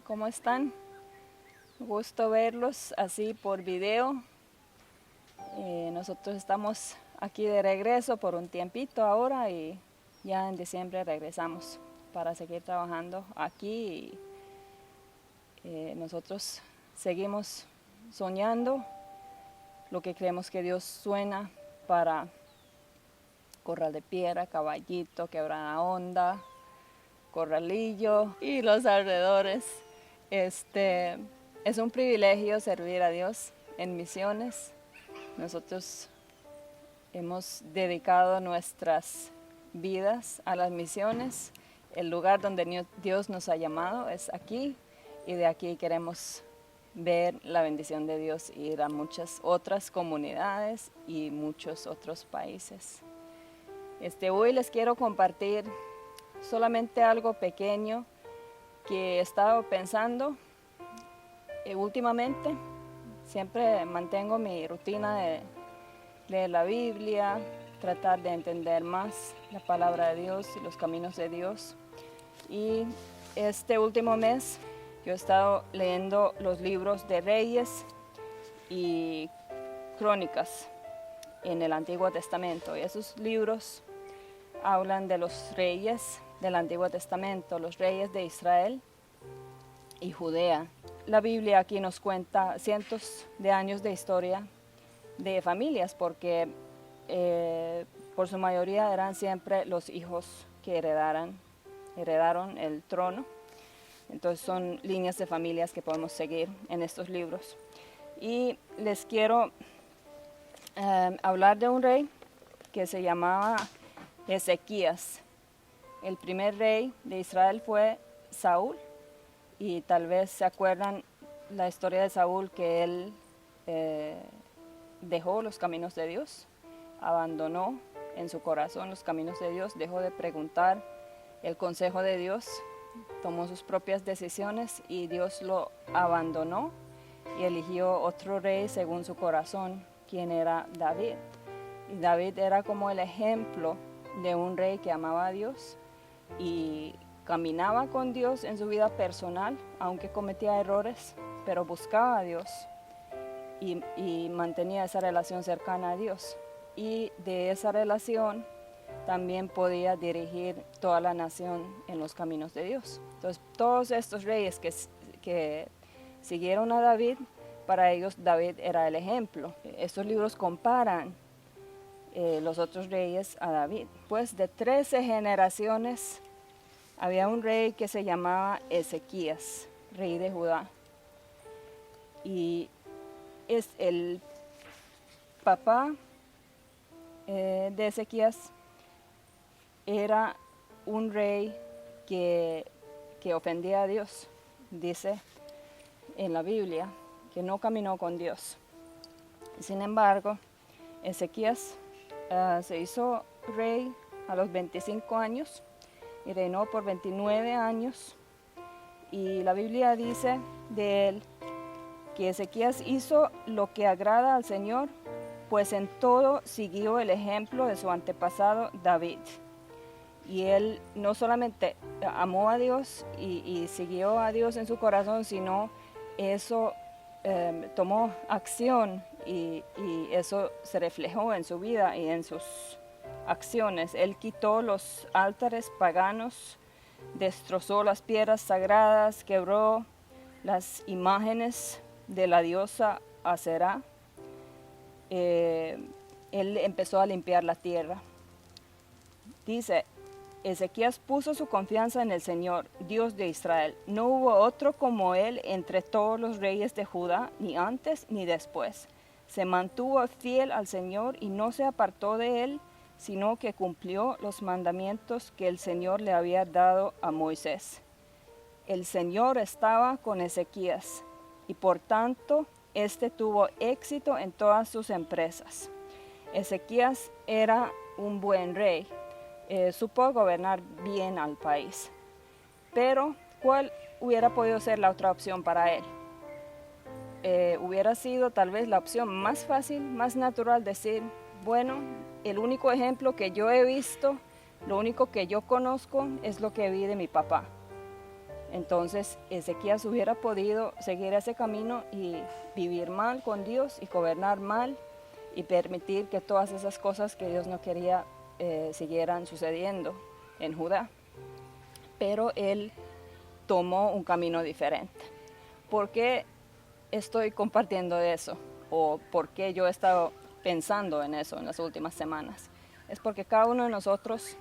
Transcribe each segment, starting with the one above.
¿Cómo están? Gusto verlos así por video. Nosotros estamos aquí de regreso por un tiempito ahora y ya en diciembre regresamos para seguir trabajando aquí. Nosotros seguimos soñando lo que creemos que Dios suena para Corral de Piedra, Caballito, Quebrada Honda, Corralillo y los alrededores. Es un privilegio servir a Dios en misiones. Nosotros hemos dedicado nuestras vidas a las misiones. El lugar donde Dios nos ha llamado es aquí y de aquí queremos ver la bendición de Dios y ir a muchas otras comunidades y muchos otros países. Hoy les quiero compartir solamente algo pequeño que he estado pensando últimamente. Siempre mantengo mi rutina de leer la Biblia, tratar de entender más la palabra de Dios y los caminos de Dios. Y este último mes yo he estado leyendo los libros de Reyes y Crónicas en el Antiguo Testamento. Y esos libros hablan de los reyes del Antiguo Testamento, los reyes de Israel y Judea. La Biblia aquí nos cuenta cientos de años de historia de familias, porque por su mayoría eran siempre los hijos que heredaron el trono. Entonces son líneas de familias que podemos seguir en estos libros. Y les quiero hablar de un rey que se llamaba Ezequías. El primer rey de Israel fue Saúl, y tal vez se acuerdan la historia de Saúl, que él dejó los caminos de Dios, abandonó en su corazón los caminos de Dios, dejó de preguntar el consejo de Dios, tomó sus propias decisiones y Dios lo abandonó y eligió otro rey según su corazón, quien era David. Y David era como el ejemplo de un rey que amaba a Dios y caminaba con Dios en su vida personal, aunque cometía errores, pero buscaba a Dios y mantenía esa relación cercana a Dios. Y de esa relación también podía dirigir toda la nación en los caminos de Dios. Entonces, todos estos reyes que siguieron a David, para ellos David era el ejemplo. Estos libros comparan los otros reyes a David. Pues de 13 generaciones había un rey que se llamaba Ezequías, rey de Judá. Y es el papá de Ezequías era un rey que ofendía a Dios. Dice en la Biblia que no caminó con Dios. Sin embargo, Ezequías se hizo rey a los 25 años y reinó por 29 años. Y la Biblia dice de él que Ezequías hizo lo que agrada al Señor, pues en todo siguió el ejemplo de su antepasado David. Y él no solamente amó a Dios y siguió a Dios en su corazón, sino eso tomó acción y eso se reflejó en su vida y en sus acciones. Él quitó los altares paganos, destrozó las piedras sagradas, quebró las imágenes de la diosa Aserá. Él empezó a limpiar la tierra. Dice, Ezequías puso su confianza en el Señor, Dios de Israel. No hubo otro como él entre todos los reyes de Judá, ni antes ni después. Se mantuvo fiel al Señor y no se apartó de él, sino que cumplió los mandamientos que el Señor le había dado a Moisés. El Señor estaba con Ezequías y por tanto éste tuvo éxito en todas sus empresas. Ezequías era un buen rey. Supo gobernar bien al país. Pero, ¿cuál hubiera podido ser la otra opción para él? Hubiera sido tal vez la opción más fácil, más natural, decir, bueno, el único ejemplo que yo he visto, lo único que yo conozco es lo que vi de mi papá. Entonces Ezequías hubiera podido seguir ese camino y vivir mal con Dios y gobernar mal y permitir que todas esas cosas que Dios no quería siguieran sucediendo en Judá. Pero él tomó un camino diferente. ¿Por qué estoy compartiendo eso? ¿O por qué yo he estado pensando en eso en las últimas semanas? Es porque cada uno de nosotros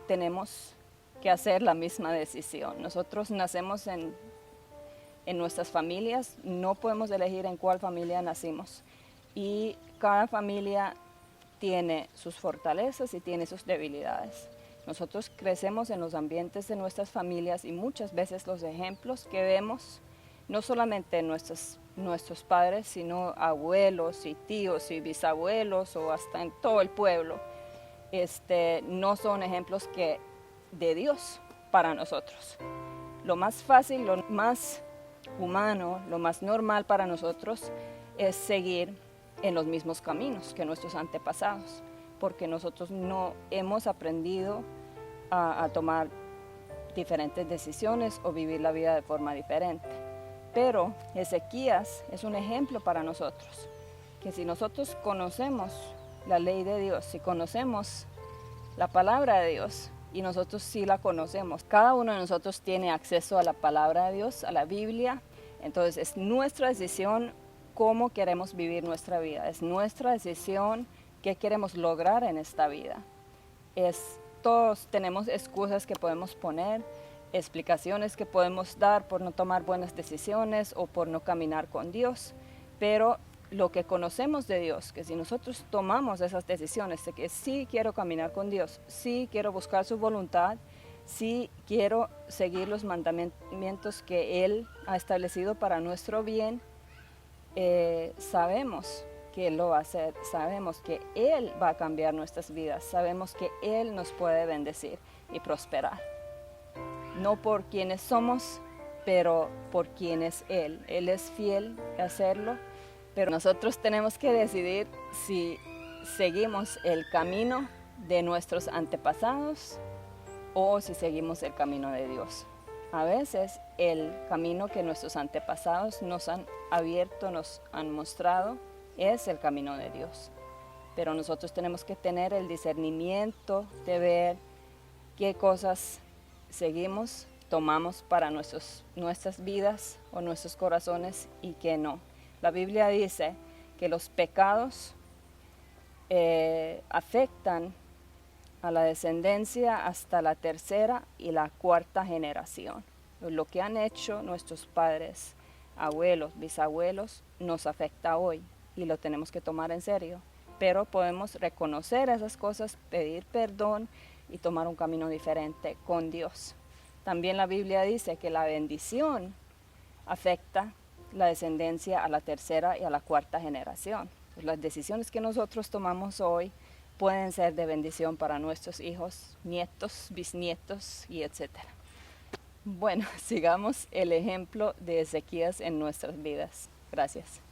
tenemos que hacer la misma decisión. Nosotros nacemos en nuestras familias, no podemos elegir en cuál familia nacimos. Y cada familia tiene sus fortalezas y tiene sus debilidades. Nosotros crecemos en los ambientes de nuestras familias y muchas veces los ejemplos que vemos, no solamente en nuestros padres, sino abuelos y tíos y bisabuelos o hasta en todo el pueblo, no son ejemplos de Dios para nosotros. Lo más fácil, lo más humano, lo más normal para nosotros es seguir en los mismos caminos que nuestros antepasados, porque nosotros no hemos aprendido a tomar diferentes decisiones o vivir la vida de forma diferente. Pero Ezequías es un ejemplo para nosotros, que si nosotros conocemos la ley de Dios, si conocemos la palabra de Dios, y nosotros sí la conocemos, cada uno de nosotros tiene acceso a la palabra de Dios, a la Biblia, entonces es nuestra decisión cómo queremos vivir nuestra vida, es nuestra decisión qué queremos lograr en esta vida. Todos tenemos excusas que podemos poner, explicaciones que podemos dar por no tomar buenas decisiones o por no caminar con Dios, pero lo que conocemos de Dios, que si nosotros tomamos esas decisiones de que sí quiero caminar con Dios, sí quiero buscar su voluntad, sí quiero seguir los mandamientos que Él ha establecido para nuestro bien, sabemos que Él lo va a hacer, sabemos que Él va a cambiar nuestras vidas, sabemos que Él nos puede bendecir y prosperar. No por quienes somos, pero por quien es Él. Él es fiel a hacerlo, pero nosotros tenemos que decidir si seguimos el camino de nuestros antepasados o si seguimos el camino de Dios. A veces el camino que nuestros antepasados nos han abierto, nos han mostrado, es el camino de Dios. Pero nosotros tenemos que tener el discernimiento de ver qué cosas seguimos, tomamos para nuestras vidas o nuestros corazones y qué no. La Biblia dice que los pecados afectan a la descendencia hasta la tercera y la cuarta generación. Lo que han hecho nuestros padres, abuelos, bisabuelos, nos afecta hoy y lo tenemos que tomar en serio. Pero podemos reconocer esas cosas, pedir perdón y tomar un camino diferente con Dios. También la Biblia dice que la bendición afecta la descendencia a la tercera y a la cuarta generación. Pues las decisiones que nosotros tomamos hoy pueden ser de bendición para nuestros hijos, nietos, bisnietos y etcétera. Bueno, sigamos el ejemplo de Ezequías en nuestras vidas. Gracias.